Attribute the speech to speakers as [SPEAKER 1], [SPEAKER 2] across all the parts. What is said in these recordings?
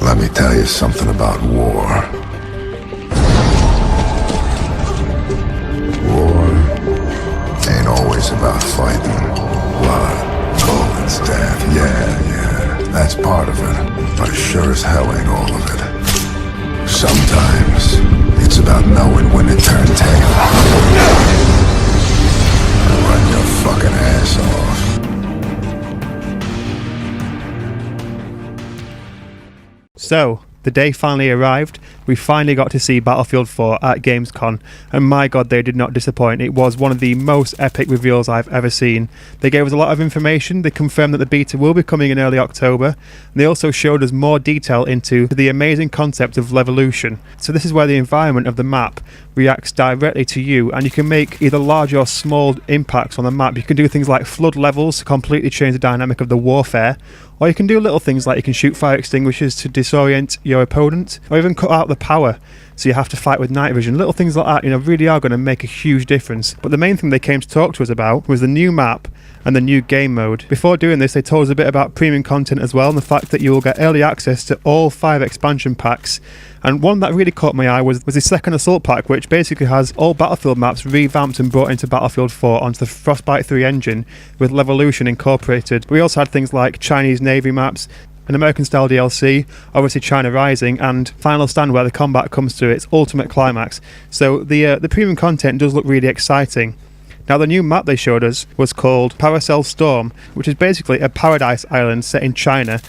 [SPEAKER 1] Let me tell you something about war. War ain't always about fighting. Blood, bullets, death, yeah, that's part of it. But it sure as hell ain't all of it. Sometimes it's about knowing when to turn tail. Run your fucking ass off.
[SPEAKER 2] So, the day finally arrived. We finally got to see Battlefield 4 at Gamescom, and my god, they did not disappoint. It was one of the most epic reveals I've ever seen. They gave us a lot of information. They confirmed that the beta will be coming in early October, and they also showed us more detail into the amazing concept of Levolution. So this is where the environment of the map reacts directly to you, and you can make either large or small impacts on the map. You can do things like flood levels to completely change the dynamic of the warfare, or you can do little things like you can shoot fire extinguishers to disorient your opponent, or even cut out the power so you have to fight with night vision. Little things like that, really are going to make a huge difference. But the main thing they came to talk to us about was the new map and the new game mode. Before doing this, they told us a bit about premium content as well, and the fact that you will get early access to all 5 expansion packs. And one that really caught my eye was the second assault pack, which basically has all Battlefield maps revamped and brought into Battlefield 4 onto the Frostbite 3 engine with Levolution incorporated. We also had things like Chinese Navy maps, an American-style DLC, obviously China Rising, and Final Stand, where the combat comes to its ultimate climax. So the premium content does look really exciting. Now, the new map they showed us was called Paracel Storm, which is basically a paradise island set in China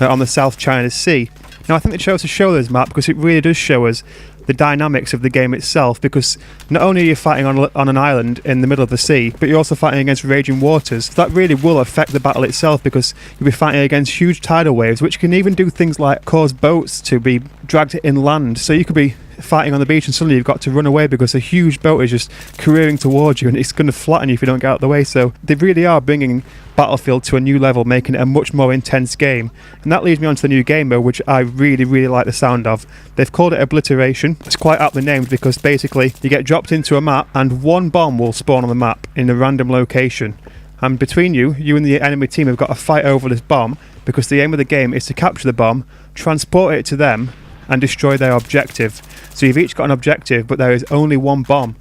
[SPEAKER 2] on the South China Sea. Now, I think they chose to show this map because it really does show us the dynamics of the game itself, because not only are you fighting on an island in the middle of the sea, but you're also fighting against raging waters. So that really will affect the battle itself, because you'll be fighting against huge tidal waves, which can even do things like cause boats to be dragged inland. So you could be fighting on the beach and suddenly you've got to run away because a huge boat is just careering towards you and it's going to flatten you if you don't get out of the way. So they really are bringing Battlefield to a new level, making it a much more intense game. And that leads me on to the new game mode, which I really like the sound of. They've called it Obliteration. It's quite aptly named because basically you get dropped into a map and one bomb will spawn on the map in a random location. And between you and the enemy team have got to fight over this bomb, because the aim of the game is to capture the bomb, transport it to them, and destroy their objective. So you've each got an objective, but there is only one bomb.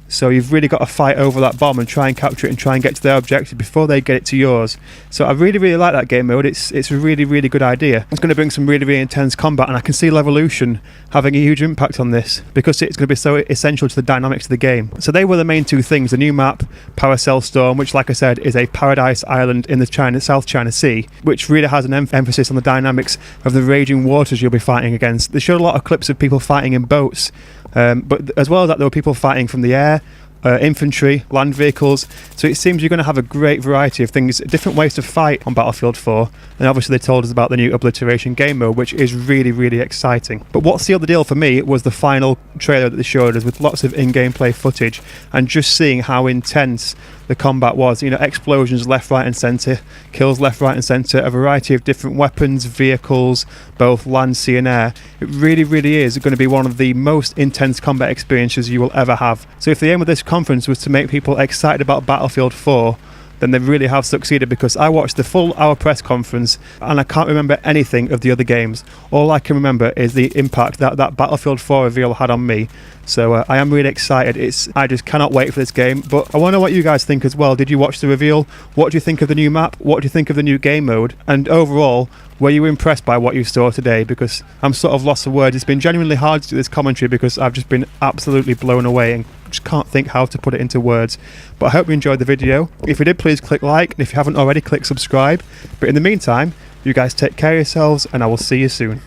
[SPEAKER 2] So you've really got to fight over that bomb and try and capture it and try and get to their objective before they get it to yours. So I really like that game mode. It's a really good idea. It's going to bring some really intense combat, and I can see Levolution having a huge impact on this because it's going to be so essential to the dynamics of the game. So they were the main two things: the new map, Paracel Storm, which, like I said, is a paradise island in the South China Sea, which really has an emphasis on the dynamics of the raging waters you'll be fighting against. They showed a lot of clips of people fighting in boats, but as well as that, there were people fighting from the air, infantry, land vehicles. So it seems you're going to have a great variety of things, different ways to fight on Battlefield 4. And obviously they told us about the new Obliteration game mode, which is really exciting. But what sealed the deal for me was the final trailer that they showed us, with lots of in-game play footage and just seeing how intense the combat was. Explosions left, right and centre, kills left, right and centre, a variety of different weapons, vehicles, both land, sea and air. It really is going to be one of the most intense combat experiences you will ever have. So if the aim of this conference was to make people excited about Battlefield 4, then they really have succeeded, because I watched the full hour press conference and I can't remember anything of the other games. All I can remember is the impact that Battlefield 4 reveal had on me. So I am really excited. I just cannot wait for this game. But I want to know what you guys think as well. Did you watch the reveal? What do you think of the new map? What do you think of the new game mode? And overall, were you impressed by what you saw today? Because I'm sort of lost for words. It's been genuinely hard to do this commentary because I've just been absolutely blown away and just can't think how to put it into words. But I hope you enjoyed the video. If you did, please click like, and if you haven't already, click subscribe. But in the meantime, you guys take care of yourselves, and I will see you soon.